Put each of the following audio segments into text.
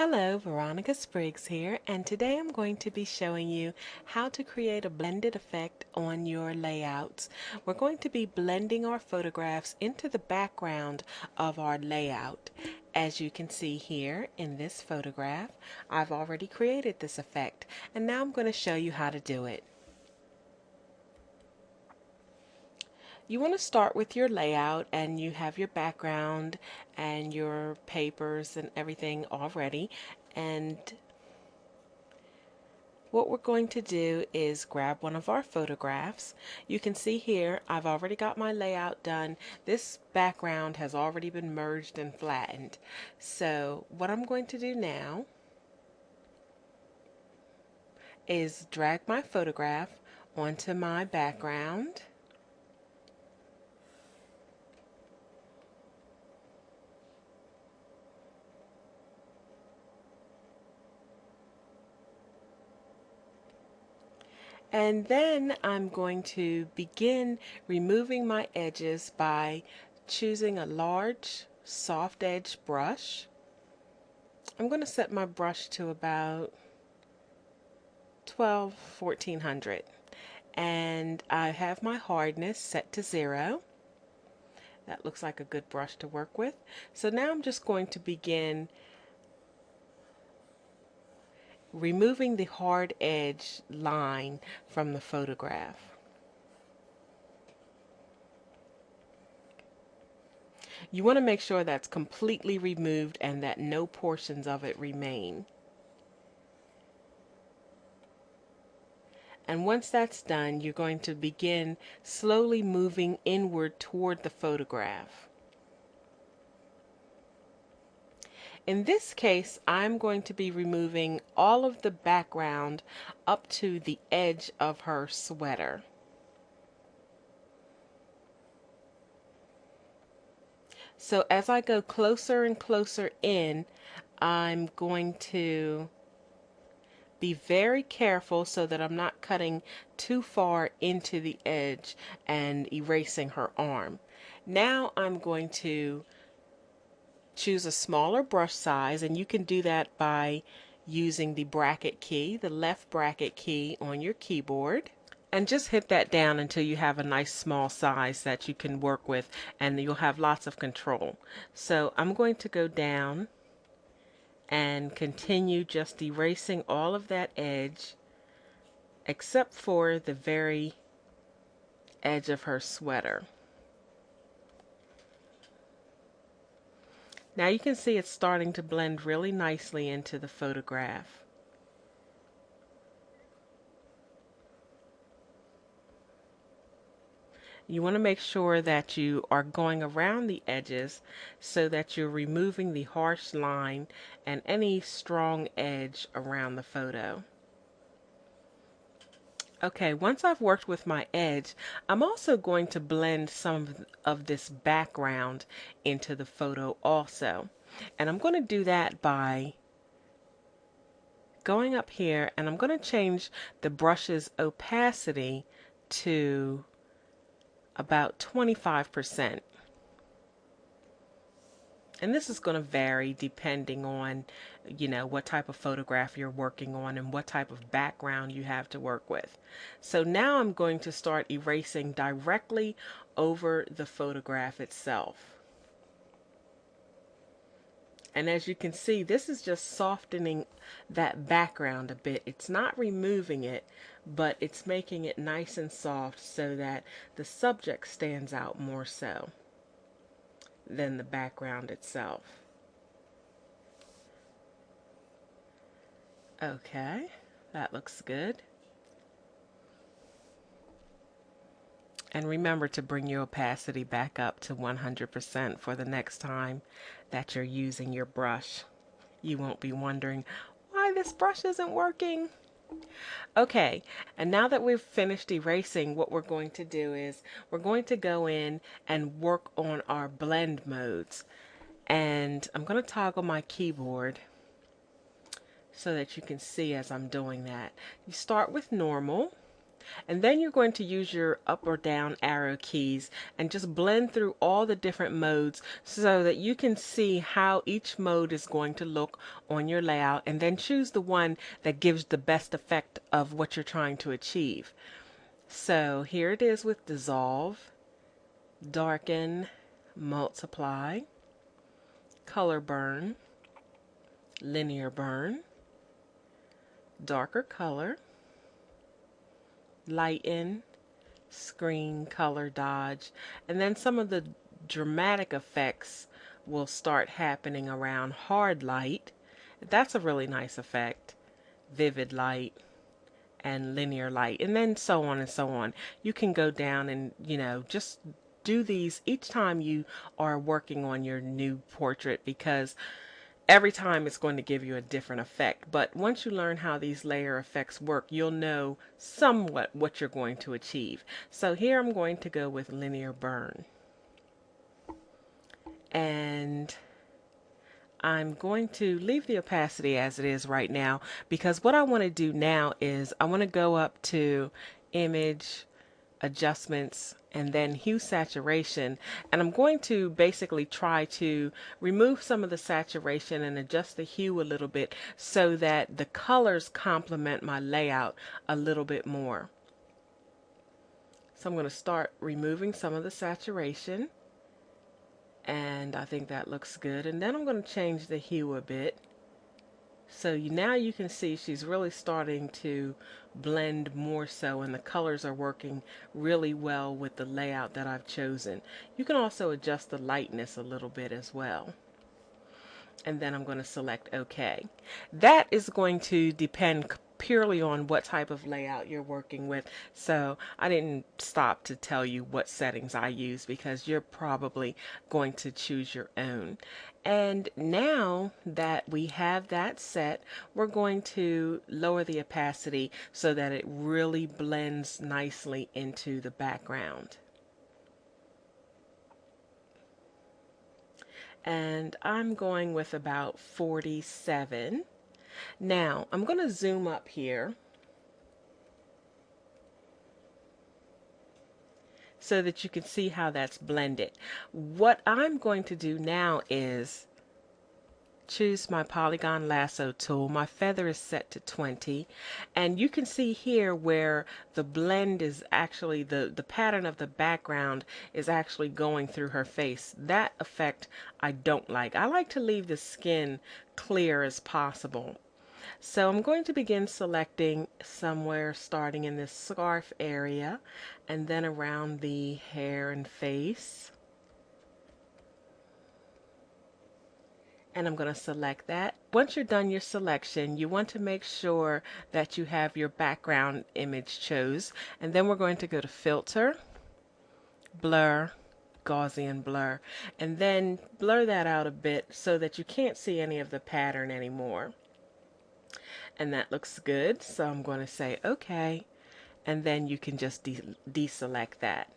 Hello, Veronica Spriggs here, and today I'm going to be showing you how to create a blended effect on your layouts. We're going to be blending our photographs into the background of our layout. As you can see here in this photograph, I've already created this effect, and now I'm going to show you how to do it. You want to start with your layout, and you have your background and your papers and everything already, and what we're going to do is grab one of our photographs. You can see here I've already got my layout done. This background has already been merged and flattened. So what I'm going to do now is drag my photograph onto my background. And then I'm going to begin removing my edges by choosing a large soft edge brush. I'm going to set my brush to about 1400, and I have my hardness set to 0. That looks like a good brush to work with. So now I'm just going to begin removing the hard edge line from the photograph. You want to make sure that's completely removed and that no portions of it remain. And once that's done, you're going to begin slowly moving inward toward the photograph. In this case, I'm going to be removing all of the background up to the edge of her sweater. So as I go closer and closer in, I'm going to be very careful so that I'm not cutting too far into the edge and erasing her arm. Now I'm going to choose a smaller brush size, and you can do that by using the bracket key, the left bracket key on your keyboard. And just hit that down until you have a nice small size that you can work with, and you'll have lots of control. So I'm going to go down and continue just erasing all of that edge except for the very edge of her sweater. Now you can see it's starting to blend really nicely into the photograph. You want to make sure that you are going around the edges so that you're removing the harsh line and any strong edge around the photo. Okay, once I've worked with my edge, I'm also going to blend some of this background into the photo also. And I'm going to do that by going up here, and I'm going to change the brush's opacity to about 25%. And this is going to vary depending on, what type of photograph you're working on and what type of background you have to work with. So now I'm going to start erasing directly over the photograph itself. And as you can see, this is just softening that background a bit. It's not removing it, but it's making it nice and soft so that the subject stands out more so than the background itself. Okay, that looks good. And remember to bring your opacity back up to 100% for the next time that you're using your brush. You won't be wondering why this brush isn't working. Okay, and now that we've finished erasing, what we're going to do is we're going to go in and work on our blend modes. And I'm going to toggle my keyboard so that you can see as I'm doing that. You start with normal, And then you're going to use your up or down arrow keys and just blend through all the different modes so that you can see how each mode is going to look on your layout, and then choose the one that gives the best effect of what you're trying to achieve. So here it is with dissolve, darken, multiply, color burn, linear burn, darker color, lighten, screen color dodge, and then some of the dramatic effects will start happening around hard light. That's a really nice effect. Vivid light and linear light, and then so on and so on. You can go down and, just do these each time you are working on your new portrait, because every time it's going to give you a different effect. But once you learn how these layer effects work, you'll know somewhat what you're going to achieve. So here I'm going to go with linear burn. And I'm going to leave the opacity as it is right now, because what I want to do now is I want to go up to image, adjustments, and then hue saturation, and I'm going to basically try to remove some of the saturation and adjust the hue a little bit so that the colors complement my layout a little bit more. So I'm going to start removing some of the saturation, and I think that looks good, and then I'm going to change the hue a bit. So now you can see she's really starting to blend more so, and the colors are working really well with the layout that I've chosen. You can also adjust the lightness a little bit as well. And then I'm going to select OK. That is going to depend purely on what type of layout you're working with. So I didn't stop to tell you what settings I use, because you're probably going to choose your own. And now that we have that set, we're going to lower the opacity so that it really blends nicely into the background. And I'm going with about 47. Now I'm going to zoom up here so that you can see how that's blended. What I'm going to do now is choose my polygon lasso tool. My feather is set to 20, and you can see here where the blend is actually, the pattern of the background is actually going through her face. That effect I don't like. I like to leave the skin clear as possible. So I'm going to begin selecting somewhere starting in this scarf area and then around the hair and face. And I'm going to select that. Once you're done your selection, you want to make sure that you have your background image chose. And then we're going to go to Filter, Blur, Gaussian Blur, and then blur that out a bit so that you can't see any of the pattern anymore. And that looks good, so I'm going to say OK, and then you can just deselect that.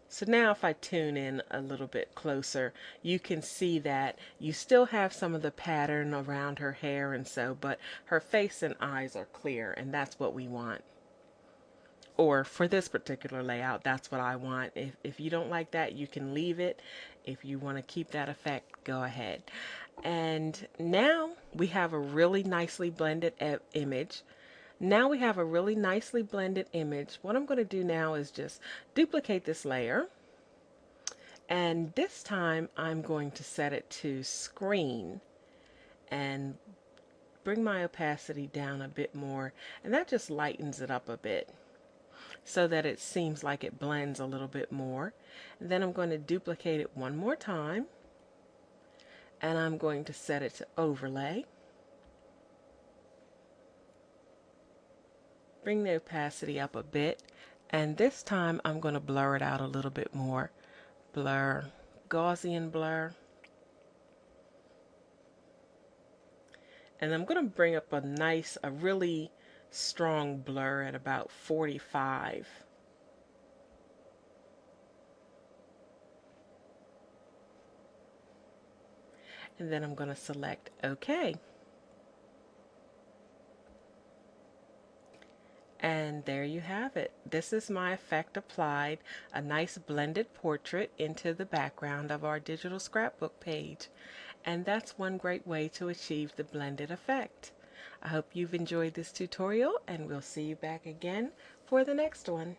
So now if I tune in a little bit closer, you can see that you still have some of the pattern around her hair and so, but her face and eyes are clear, and that's what we want. Or for this particular layout, that's what I want. If you don't like that, you can leave it. If you want to keep that effect, go ahead. And now we have a really nicely blended image. Now we have a really nicely blended image. What I'm going to do now is just duplicate this layer. And this time I'm going to set it to screen and bring my opacity down a bit more. And that just lightens it up a bit so that it seems like it blends a little bit more. And then I'm going to duplicate it one more time. And I'm going to set it to overlay. Bring the opacity up a bit, and this time I'm going to blur it out a little bit more. Blur, Gaussian blur. And I'm going to bring up a really strong blur at about 45. And then I'm going to select OK. And there you have it. This is my effect applied, a nice blended portrait into the background of our digital scrapbook page. And that's one great way to achieve the blended effect. I hope you've enjoyed this tutorial, and we'll see you back again for the next one.